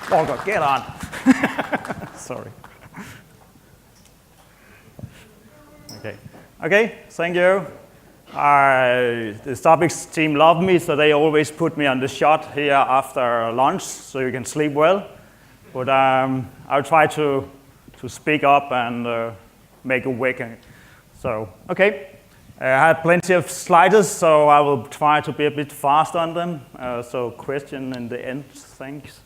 Volker, get on. Sorry. Okay, thank you. The Zabbix team love me, so they always put me on the shot here after lunch, so you can sleep well. But I'll try to speak up and make a wake. So, okay. I have plenty of slides, so I will try to be a bit fast on them. So question in the end, thanks.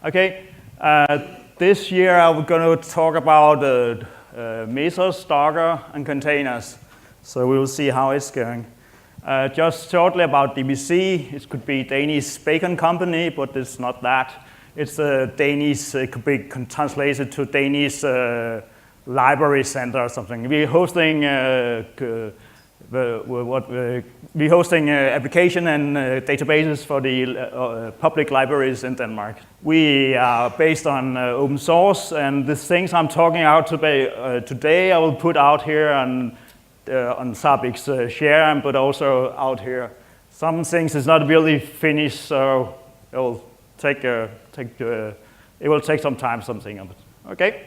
Okay, this year I'm going to talk about Mesos, Docker, and containers. So we will see how it's going. Just shortly about DBC, it could be Danish bacon company, but it's not that. It's a Danish, it could be translated to Danish library center or something. We're hosting we're hosting application and databases for the public libraries in Denmark. We are based on open source, and the things I'm talking about today I will put out here on Zabbix share, but also out here. Some things is not really finished, so it will take some time, something of it. Okay.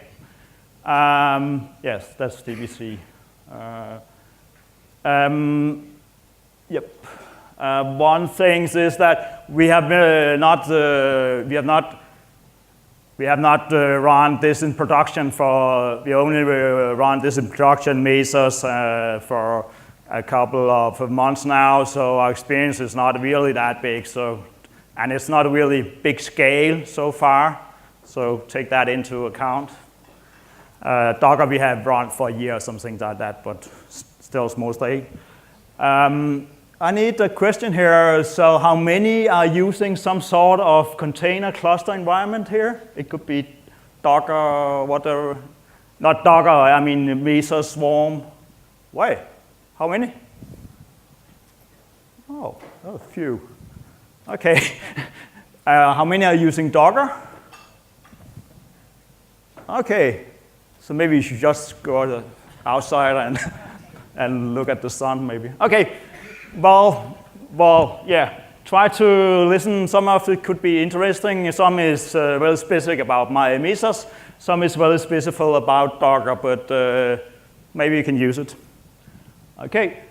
Yes, that's DBC. Yep. One thing is that we have not run this in production we only run this in production Mesos for a couple of months now. So our experience is not really that big. So, and it's not a really big scale so far. So take that into account. Docker we have run for a year or something like that, but still small scale. I need a question here. So how many are using some sort of container cluster environment here? It could be Docker, whatever. Not Docker, I mean Mesos Swarm. Why? How many? Oh, a few. Okay. How many are using Docker? Okay. So maybe you should just go outside and look at the sun, maybe. Okay. Well, yeah. Try to listen. Some of it could be interesting. Some is very specific about my Mesos. Some is very specific about Docker, but maybe you can use it. Okay.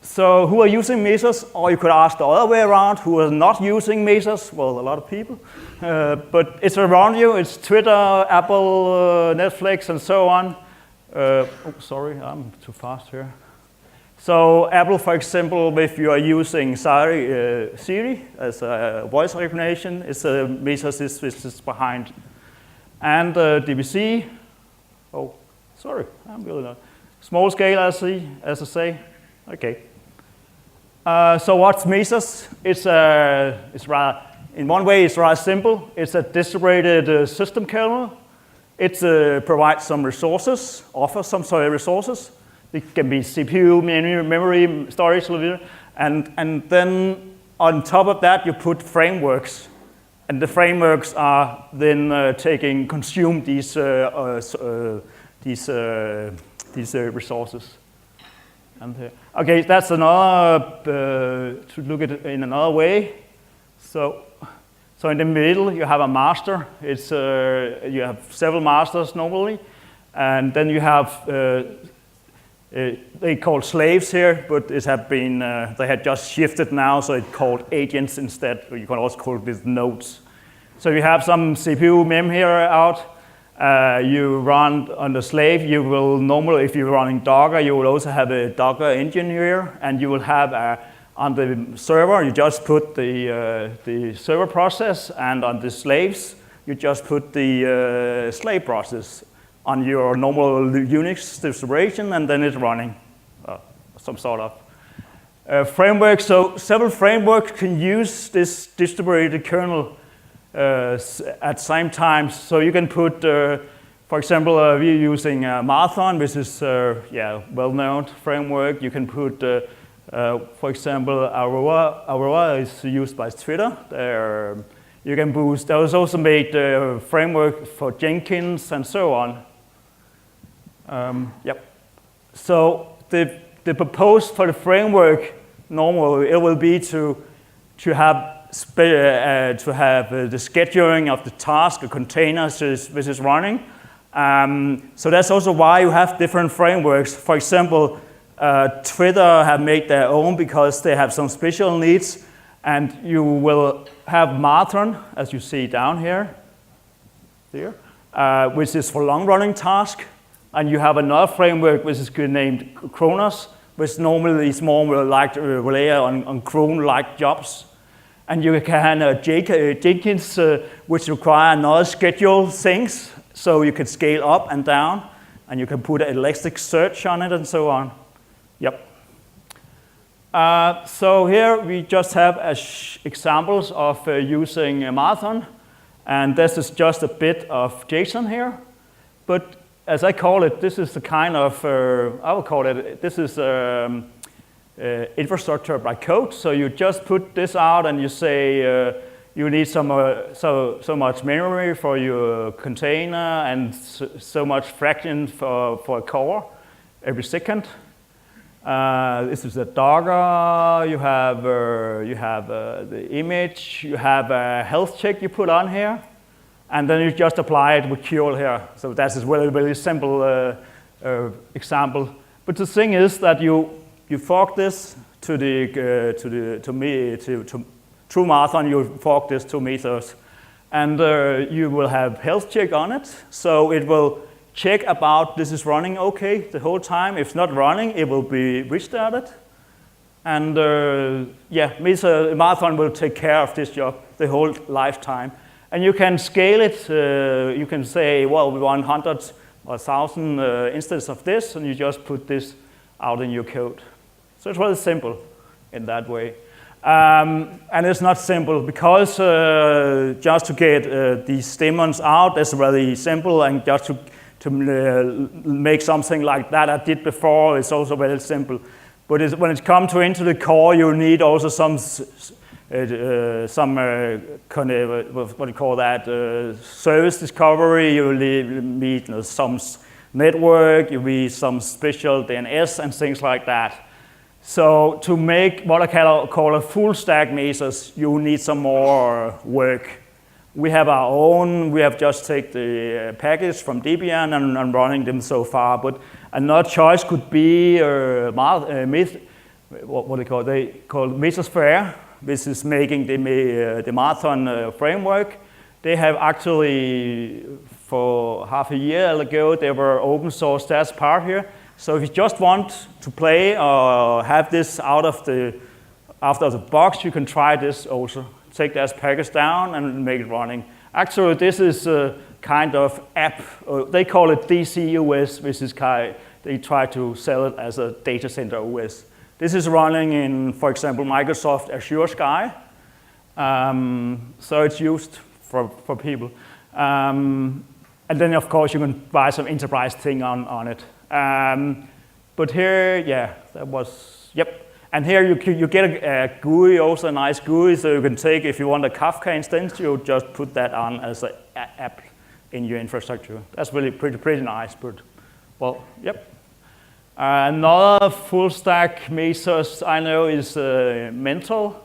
So who are using Mesos? Or you could ask the other way around, who are not using Mesos? Well, a lot of people. But it's around you. It's Twitter, Apple, Netflix, and so on. Oh, sorry, I'm too fast here. So Apple, for example, if you are using Siri as a voice recognition, it's a Mesos is behind. And DBC, oh, sorry, I'm really not. Small scale, as I say. Okay. So what's Mesos? It's rather, in one way, it's rather simple. It's a distributed system kernel. It provides some resources, offers some sort of resources. It can be CPU, memory, storage, and then on top of that, you put frameworks. And the frameworks are then consume these resources. Okay, that's another, to look at it in another way. So in the middle, you have a master. It's, you have several masters normally. And then you have, they call slaves here, but it have been, they had just shifted now, so it's called agents instead. You can also call it with nodes. So you have some CPU mem here out. You run on the slave, you will normally, if you're running Docker, you will also have a Docker engine here, and you will have on the server, you just put the server process, and on the slaves, you just put the slave process on your normal Unix distribution, and then it's running some sort of framework. So several frameworks can use this distributed kernel at the same time. So you can put, for example, we're using Mantl, which is well-known framework. You can put, for example, Aurora. Aurora is used by Twitter. You can boost. There was also made a framework for Jenkins and so on. Yep. So the proposed for the framework normally it will be to to have the scheduling of the task or containers which is running. So that's also why you have different frameworks. For example, Twitter have made their own because they have some special needs, and you will have Mantl, as you see down here, which is for long-running tasks, and you have another framework which is named Kronos, which normally is more like rely on cron-like jobs. And you can Jenkins, which require another schedule things, so you can scale up and down, and you can put an Elasticsearach on it and so on. Yep. So here we just have examples of using Mantl, and this is just a bit of JSON here. But as I call it, this is the kind of, I would call it, this is infrastructure by code. So you just put this out and you say you need so much memory for your container and so much fraction for a core every second. This is a Docker. You have the image. You have a health check you put on here, and then you just apply it with curl here. So that's a really simple example. But the thing is that you fork this to through Mantl, you fork this to Mesos, and you will have health check on it. So it will check about this is running okay the whole time. If it's not running, it will be restarted. And Mantl will take care of this job the whole lifetime. And you can scale it. You can say, well, we want 100 or 1,000 instances of this, and you just put this out in your code. So it's really simple in that way. And it's not simple because just to get these daemons out, that's really simple, and just to make something like that I did before, it's also very simple. But when it comes into the core, you need also some what do you call that, service discovery. You need some network, you need some special DNS and things like that. So to make what I call a full stack Mesos, you need some more work. We have our own. We have just taken the package from Debian and running them so far. But another choice could be what they call Mesosphere, which is making the Mantl framework. They have actually, for half a year ago, they were open source that part here. So if you just want to play or have this out of the box, you can try this also. Take that package down and make it running. Actually, this is a kind of app. They call it DCIOS, which is they try to sell it as a data center OS. This is running in, for example, Microsoft Azure Sky. So it's used for people. And then, of course, you can buy some enterprise thing on it. But here, that was, yep. And here you get a GUI, also a nice GUI, so you can take, if you want a Kafka instance, you just put that on as an app in your infrastructure. That's really pretty nice, but, well, yep. Another full stack Mesos I know is Mantl,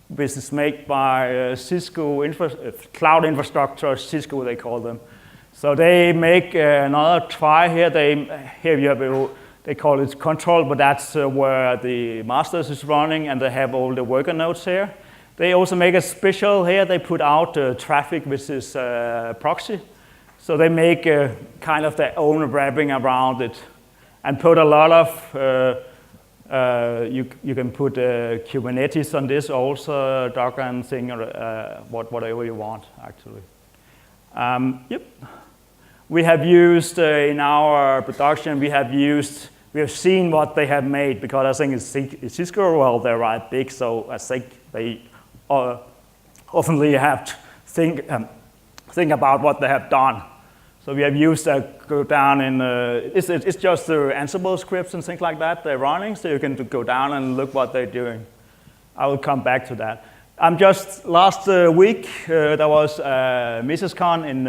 which is made by Cisco cloud infrastructure, Cisco they call them. So they make another try here. Here you have they call it control, but that's where the masters is running, and they have all the worker nodes here. They also make a special here. They put out traffic, which is proxy. So they make kind of their own wrapping around it, and put a lot of you can put Kubernetes on this also, Docker and thing, whatever you want actually. Yep. We have used in our production, we have seen what they have made, because I think it's Cisco, well, they're right big, so I think they often have to think about what they have done. So we have used go down in, it's just the Ansible scripts and things like that they're running, so you can go down and look what they're doing. I will come back to that. Last week, there was MesosCon in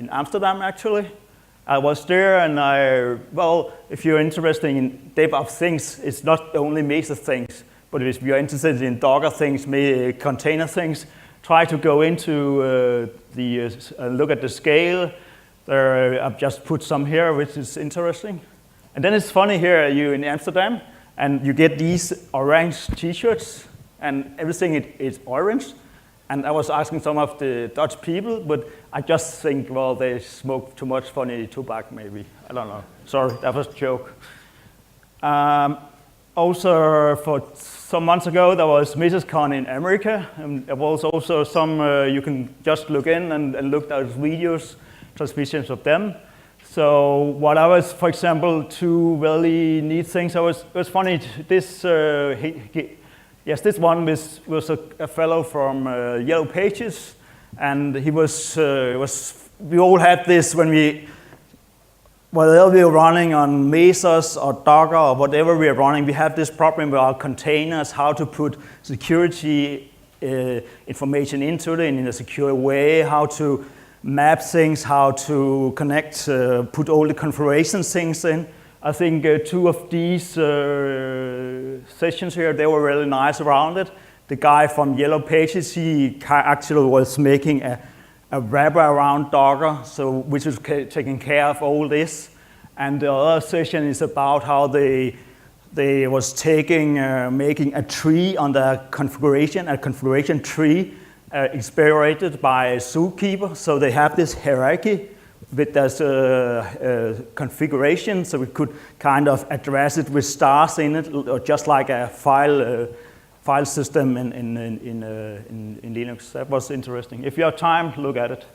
Amsterdam, actually. I was there, and well, if you're interested in DevOps things, it's not only Mesos things, But if you're interested in Docker things, maybe container things, try to go into look at the scale. I've just put some here, which is interesting. And then it's funny here, you're in Amsterdam, and you get these orange t-shirts, and everything is orange. And I was asking some of the Dutch people, but I just think, well, they smoke too much funny tobacco, maybe. I don't know. Sorry, that was a joke. Also, for some months ago, there was MesosCon in America, and there was also some, you can just look in and look at videos, transmissions of them. So what I was, for example, two really neat things. It was funny, this, this one was a fellow from Yellow Pages, and he we all had this when whether we are running on Mesos or Docker or whatever we are running, we have this problem with our containers, how to put security information into it in a secure way, how to map things, how to connect, put all the configuration things in. I think two of these sessions here, they were really nice around it. The guy from Yellow Pages, he actually was making a wrapper around Docker, which is taking care of all this. And the other session is about how they was making a tree on the configuration, a configuration tree inspired by Zookeeper. So they have this hierarchy with this configuration, so we could kind of address it with stars in it, or just like a file system in Linux. That was interesting. If you have time, look at it.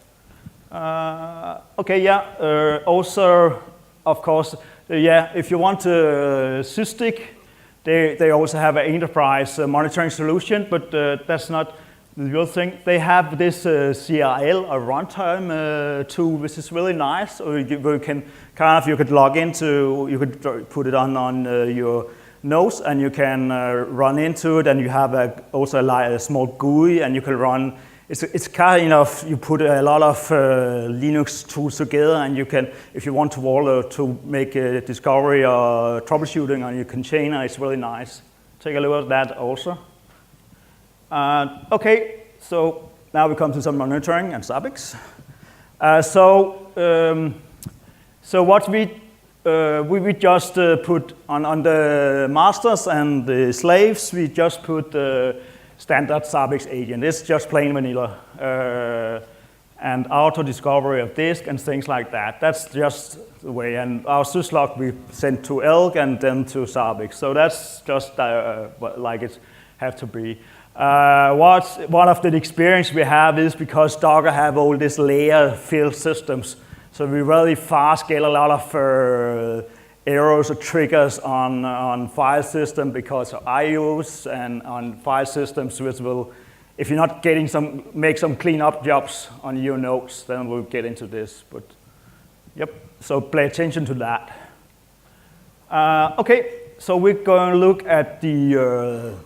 Also, of course, if you want Sysdig, they also have an enterprise monitoring solution, but that's not the real thing. They have this CRL, a runtime tool, which is really nice. Or you could log into, you could put it on your nodes, and you can run into it, and you have also a small GUI, and you can run. It's kind of, you put a lot of Linux tools together, and you can, if you want to make a discovery or troubleshooting on your container, it's really nice. Take a look at that also. Okay, so now we come to some monitoring and Zabbix. So what we just put on the masters and the slaves, we just put standard Zabbix agent. It's just plain vanilla. And auto discovery of disk and things like that. That's just the way. And our syslog we sent to Elk and then to Zabbix. So that's just like it have to be. One of the experience we have is because Docker have all these layer field systems. So we really fast get a lot of errors or triggers on file system because of IOs and on file systems which will, if you're not getting make some cleanup jobs on your nodes, then we'll get into this. But yep, so pay attention to that. Okay, so we're going to look at the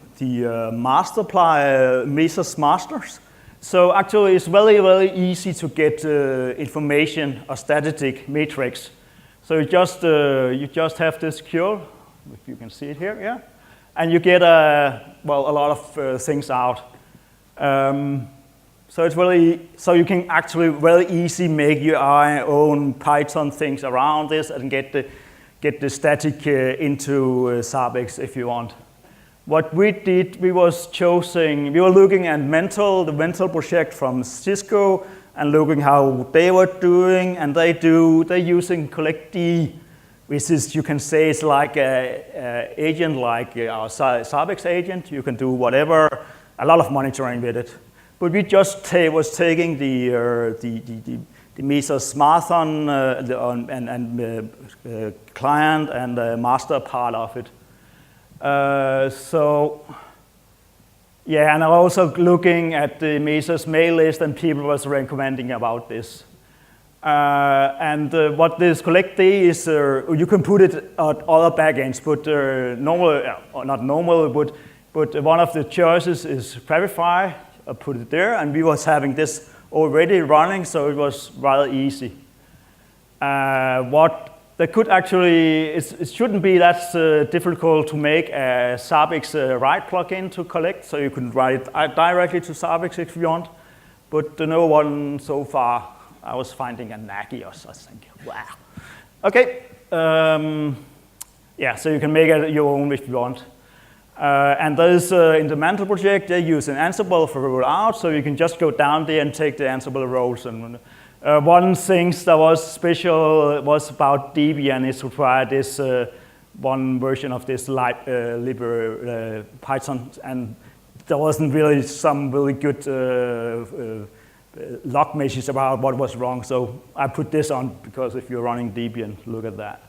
master Mesos Masters. So actually, it's very, very easy to get information or static matrix. So you just have this curl, if you can see it here, yeah, and you get a lot of things out. So it's really, so you can actually very easy make your own Python things around this and get the static into Zabbix if you want. What we did, we were looking at Mantl, the Mantl project from Cisco, and looking how they were doing, and they're using collectd, which is, you can say, it's like an agent like our Zabbix agent. You can do whatever, a lot of monitoring with it. But we just was taking the Mesos Master and client and the master part of it. Yeah, and I'm also looking at the Mesos mail list, and people was recommending about this. What this collectd is, you can put it at other backends, but not normal, but one of the choices is Graphite. I put it there, and we was having this already running, so it was rather easy. What there could actually, it shouldn't be that difficult to make a Zabbix write plugin to collect, so you can write it directly to Zabbix if you want, but no one so far. I was finding a Nagios, I think. Wow. Okay. Yeah, so you can make it your own if you want. And there's, in the Mantl project, they use an Ansible for rollout, so you can just go down there and take the Ansible roles. And one thing that was special was about Debian. It required this one version of this library, Python, and there wasn't really some really good log message about what was wrong. So I put this on because if you're running Debian, look at that.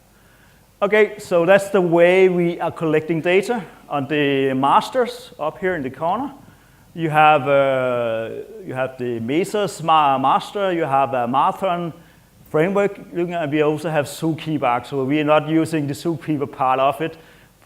Okay, so that's the way we are collecting data on the masters up here in the corner. You have the Mesos Master, you have a Mantl framework, and we also have Zookeeper. So we are not using the Zookeeper part of it.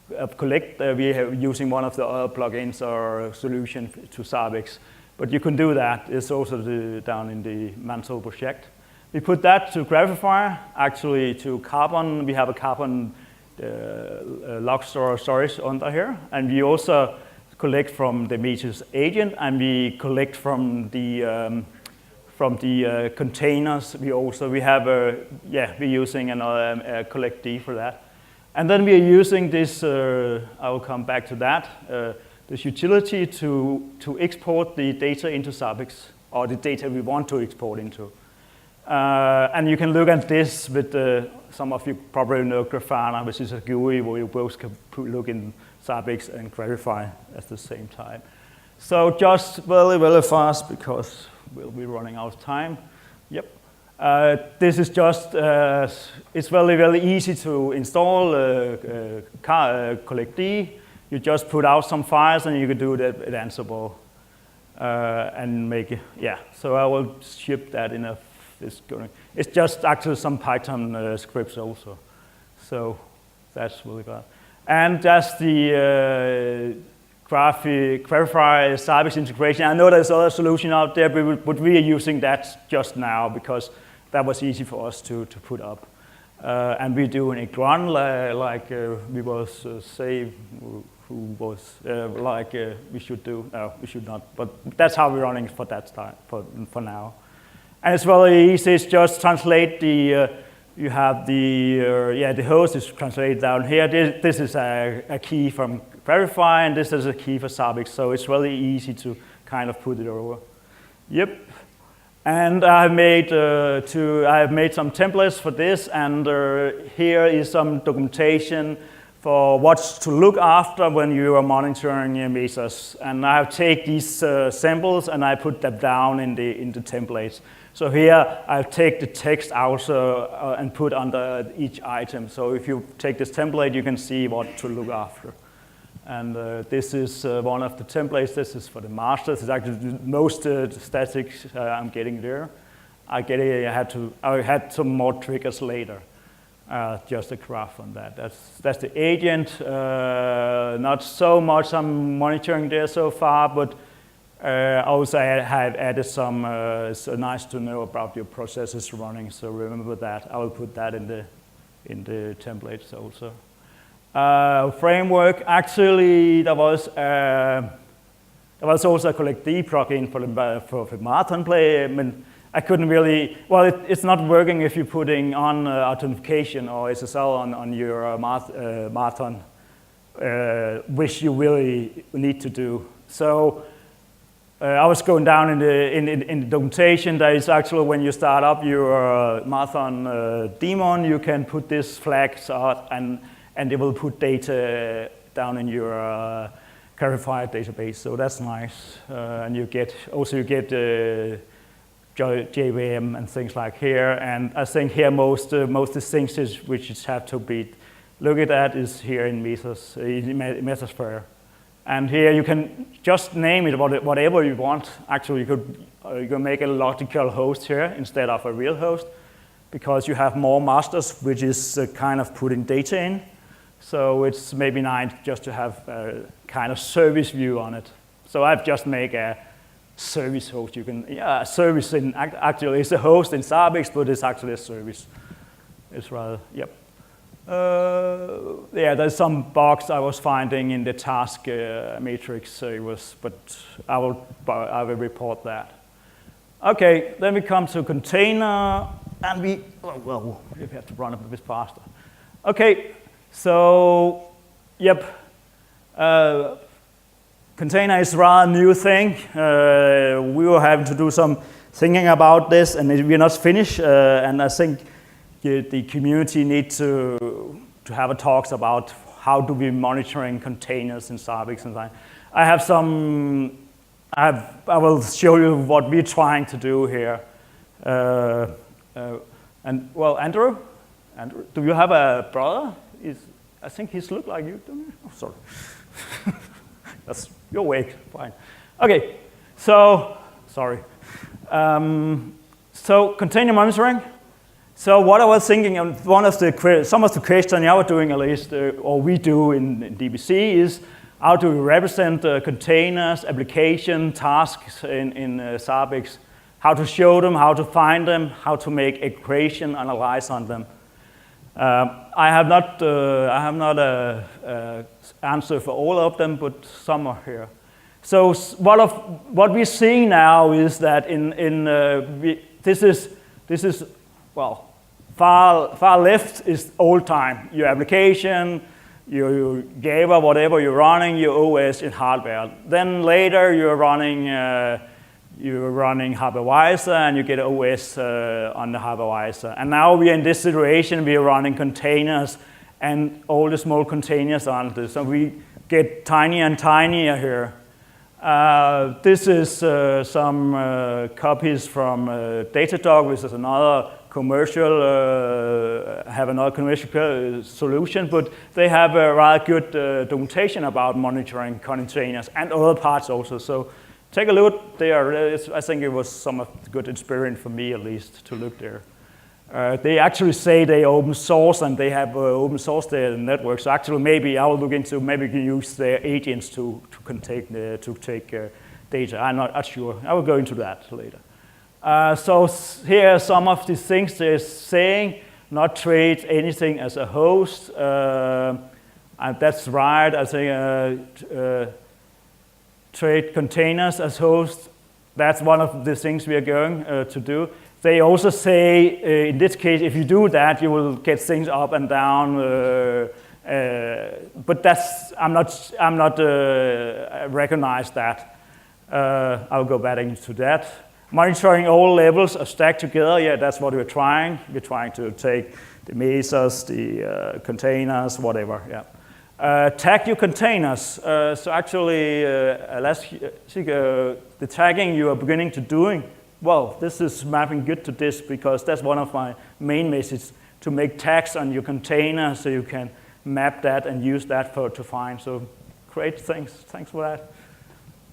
We are using one of the other plugins or solution to Zabbix. But you can do that. It's also down in the Mantl project. We put that to Graphite, actually to Carbon. We have a Carbon log storage under here. And we also collect from the Mesos agent, and we collect from the containers. We're using another collectd for that. And then we are using this, I will come back to that, this utility to export the data into Zabbix, or the data we want to export into. And you can look at this with some of you probably know Graphite, which is a GUI where you both can look in Zabbix and Graphite at the same time. So just very fast because we'll be running out of time. Yep. This is just, it's very easy to install collectd. You just put out some files and you can do that with Ansible and make it, yeah. So I will ship that in a, it's just actually some Python scripts also. So that's really good. And that's the Graphite Zabbix integration. I know there's other solution out there, but we are using that just now because that was easy for us to put up. And we do an run like we was say who was we should do. No, we should not. But that's how we're running for that time for now. And it's very easy. It's just translate the. You have the host is translated down here. This is a key from Verify, and this is a key for Zabbix. So it's really easy to kind of put it over. Yep. And I've made some templates for this, and here is some documentation for what to look after when you are monitoring your Mesos. And I take these samples and I put them down in the templates. So here I'll take the text out and put under each item. So if you take this template, you can see what to look after. And this is one of the templates. This is for the masters. It's actually the most statics I'm getting there. I had some more triggers later. Just a graph on that. That's the agent. Not so much I'm monitoring there so far, but also I have added some. It's nice to know about your processes running. So remember that. I will put that in the templates also. Framework. Actually, there was also a collectd plugin for Mantl play. I mean, I couldn't really. Well, it's not working if you're putting on authentication or SSL on your Mantl, which you really need to do. So I was going down in the documentation. There is actually when you start up your Mantl daemon, you can put this flags out and it will put data down in your Graphite database. So that's nice. And you get JVM and things like here. And I think here most things which have to be looked at is here in Mesosphere. And here you can just name it whatever you want. Actually, you can make a logical host here instead of a real host, because you have more masters, which is kind of putting data in. So it's maybe nice just to have a kind of service view on it. So I've just made a service host. You can, a service actually it's a host in Zabbix, but it's actually a service. It's rather, yep. Yeah, there's some bugs I was finding in the task matrix, but I will report that. Okay, then we come to container, and we have to run a bit faster. Okay, so, yep, container is a rather new thing. We were having to do some thinking about this, and we're not finished, and I think the community needs to have a talks about how do we monitoring containers in Zabbix and that. I have some. I will show you what we're trying to do here. And well, Andrew, do you have a brother? I think he's look like you, don't you? Oh, sorry. You're awake. Fine. Okay. So sorry. So container monitoring. So what I was thinking, and some of the questions I was doing at least, or we do in DBC, is how do we represent containers, application, tasks in Zabbix, how to show them, how to find them, how to make equation analyze on them. I have not an answer for all of them, but some are here. So what we're seeing now is that this is well, far left is old time. Your application, your Java, whatever you're running, your OS in hardware. Then later you're running hypervisor, and you get OS on the hypervisor. And now we're in this situation, we're running containers, and all the small containers on this. So we get tinier and tinier here. This is some copies from Datadog, which is another commercial solution, but they have a rather good documentation about monitoring containers and other parts also. So take a look there. I think it was some of the good experience for me, at least, to look there. They actually say they open source, and they have open source their network. So actually, maybe I will look into, maybe you can use their agents to take data. I'm not sure. I will go into that later. So here are some of the things they're saying. Not treat anything as a host. And that's right. I think treat containers as hosts. That's one of the things we are going to do. They also say, in this case, if you do that, you will get things up and down. But that's I'm not recognize that. I'll go back into that. Monitoring all levels are stacked together. Yeah, that's what we're trying. We're trying to take the mesos, the containers, whatever. Yeah. Tag your containers. So actually, the tagging you are beginning to doing. Well, this is mapping good to this, because that's one of my main messages, to make tags on your container so you can map that and use that to find. So great, thanks for that.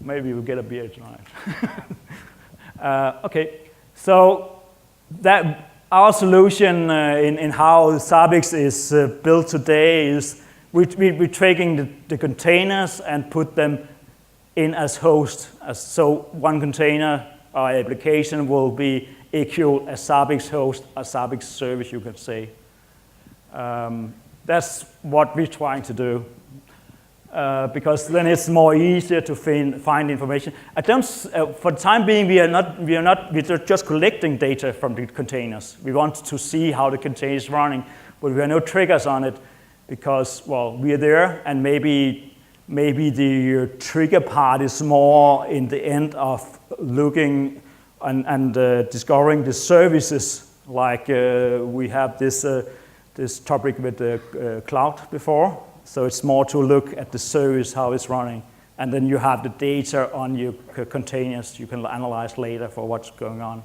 Maybe we'll get a beer tonight. Okay, so that our solution in how Zabbix is built today is we're taking the containers and put them in as host. So one container or application will be equal a Zabbix host, a Zabbix service, you can say. That's what we're trying to do. Because then it's more easier to find information. For the time being, we're just collecting data from the containers. We want to see how the container is running, but we have no triggers on it, because, well, we are there, and maybe the trigger part is more in the end of looking and discovering the services, like we have this topic with the cloud before. So it's more to look at the service, how it's running, and then you have the data on your containers you can analyze later for what's going on.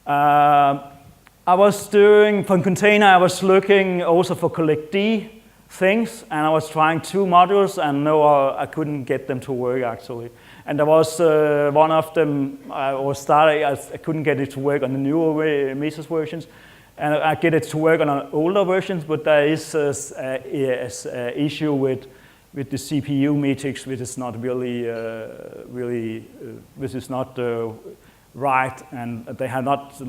I was doing, for container, I was looking also for collect-D things, and I was trying 2 modules, and no, I couldn't get them to work actually. And there was one of them, I couldn't get it to work on the newer Mesos versions. And I get it to work on older versions, but there is an issue with the CPU metrics, which is not really, which is not right, and they have not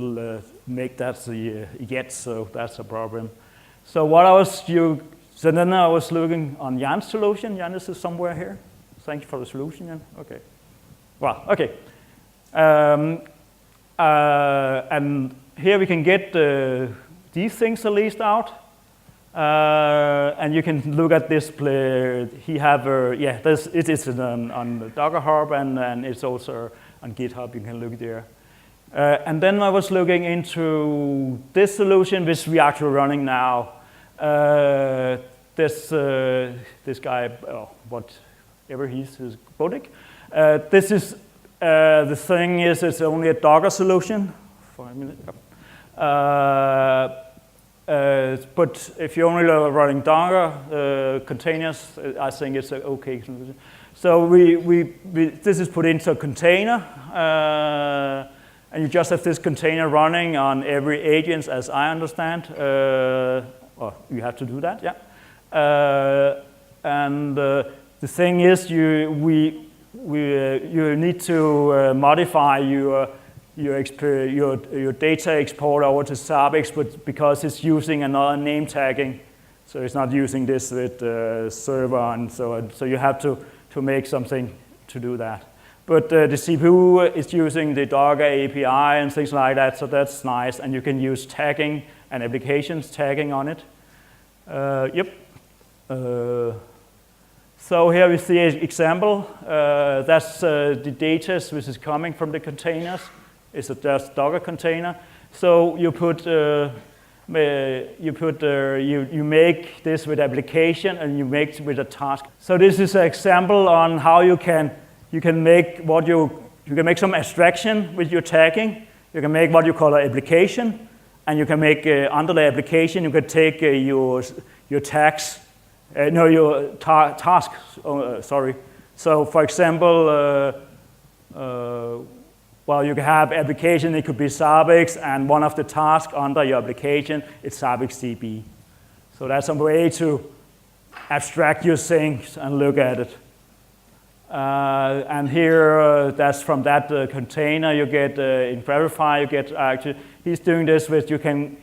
made that yet, so that's a problem. So so then I was looking on Jan's solution. Jan is somewhere here. Thank you for the solution, Jan. Okay. Well, okay. And here we can get these things at least out. And you can look at this play. He have it is on the Docker Hub and it's also on GitHub. You can look there. And then I was looking into this solution, which we are actually running now. This guy, whatever he's Bodik. This is the thing is it's only a Docker solution. For a minute. But if you're only running Docker containers, I think it's an okay solution. So this is put into a container, and you just have this container running on every agent, as I understand. Or you have to do that, yeah. The thing is, you need to modify your data export over to Zabbix, but because it's using another name tagging, so it's not using this with server and so on. So you have to make something to do that. But the CPU is using the Docker API and things like that, so that's nice. And you can use tagging and applications tagging on it. So here we see an example. That's the data which is coming from the containers. It's a just Docker container. So you make this with application and you make it with a task. So this is an example on how you can make you can make some abstraction with your tagging. You can make what you call an application, and you can make under the application you can take your tags. Your task. Sorry. So for example. You can have application, it could be Zabbix, and one of the tasks under your application is ZabbixDB. So that's a way to abstract your things and look at it. And here, that's from that container you get in Verify, you get actually, he's doing this with, you can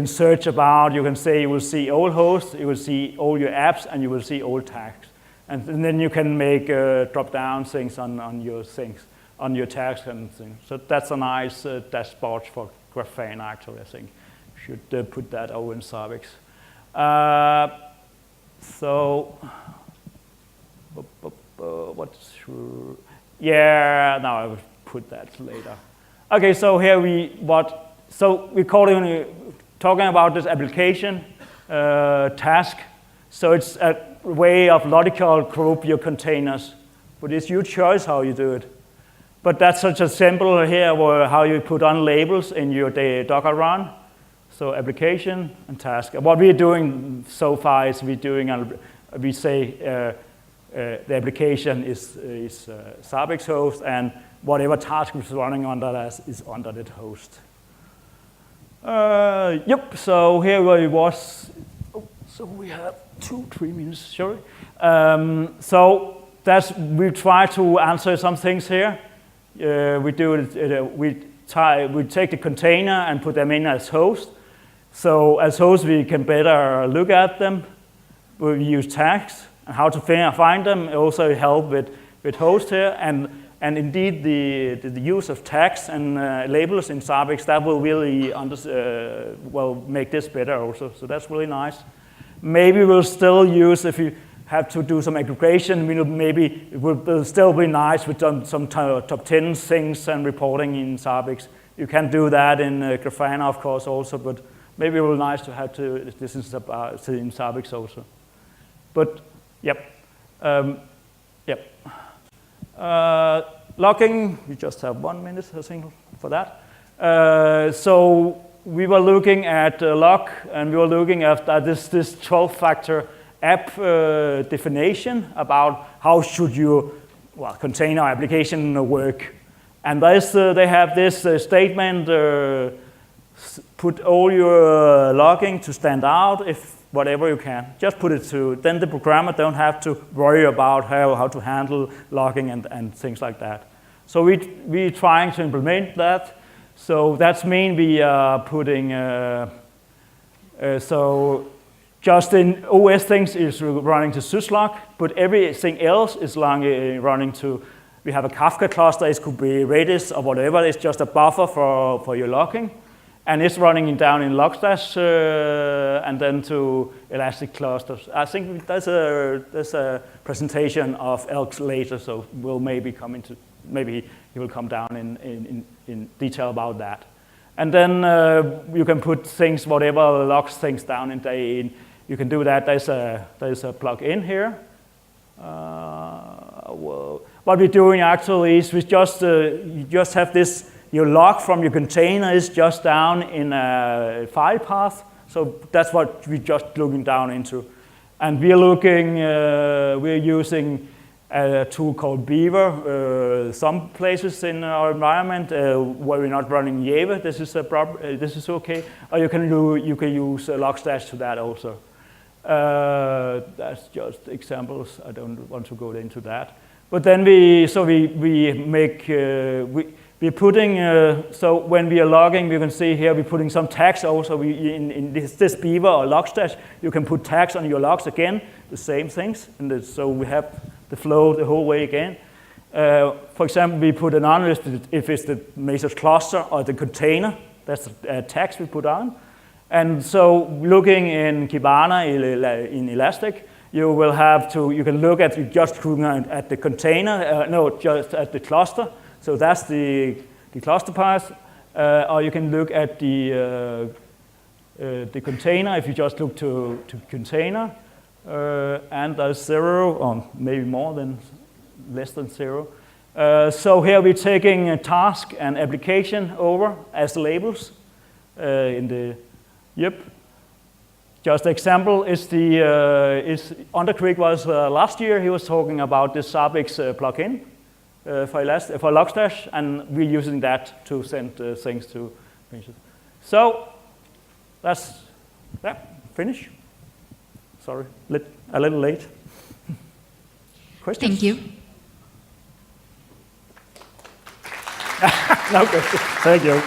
search about, you can say you will see all hosts, you will see all your apps, and you will see all tags. And then you can make drop-down things on your things. On your tags and things. So that's a nice dashboard for Graphite, actually, I think. Should put that over in Zabbix. Now I will put that later. Okay, so here we're talking about this application task. So it's a way of logical group your containers, but it's your choice how you do it. But that's such a simple here where how you put on labels in your Docker run. So application and task. What we're doing so far is we say the application is Zabbix host, and whatever task is running under that is under that host. So here we was. So we have 2-3 minutes, sorry. So we try to answer some things here. We take the container and put them in as host. So as host, we can better look at them. We use tags and how to find them. Also help with host here, and indeed the use of tags and labels in Zabbix, that will really make this better also. So that's really nice. Maybe we'll still use, if you have to do some aggregation, maybe it will still be nice with some top 10 things and reporting in Zabbix. You can do that in Graphite, of course, also, but maybe it will be nice to have this in Zabbix also. But, logging, we just have 1 minute, I think, for that. So we were looking at log, and we were looking at this 12-factor app definition about how should your container application work. And they have this statement, put all your logging to stand out if whatever you can. Just put it to, then the programmer don't have to worry about how to handle logging and things like that. So we're trying to implement that. So that's mean we are putting So just in OS things is running to syslog, but everything else is running to, we have a Kafka cluster, it could be Redis or whatever, it's just a buffer for your logging. And it's running down in Logstash and then to Elastic clusters. I think there's a presentation of Elk later, so we'll maybe maybe he will come down in detail about that. And then you can put things, whatever logs things down in day in. You can do that. There's a plug-in here. What we're doing actually is we you just have this. Your log from your container is just down in a file path. So that's what we're just looking down into. And we're using a tool called Beaver. Some places in our environment where we're not running Java, this is okay. Or you can use Logstash to that also. That's just examples. I don't want to go into that. But then we're putting, so when we are logging, we can see here we're putting some tags also. In this Beaver or Logstash, you can put tags on your logs again, the same things. And so we have the flow the whole way again. For example, we put an unlisted if it's the Mesos cluster or the container. That's tags we put on. And so looking in Kibana, in Elastic, you can look at, just looking at the container, just at the cluster. So that's the cluster path, or you can look at the container if you just look to container, and there's 0 or maybe less than 0. So here we're taking a task and application over as labels Just example is Undercreek was last year. He was talking about this Zabbix plugin. For Logstash, and we're using that to send things to Mesos. So that's finish. Sorry, a little late. Questions? Thank you. No questions. Thank you.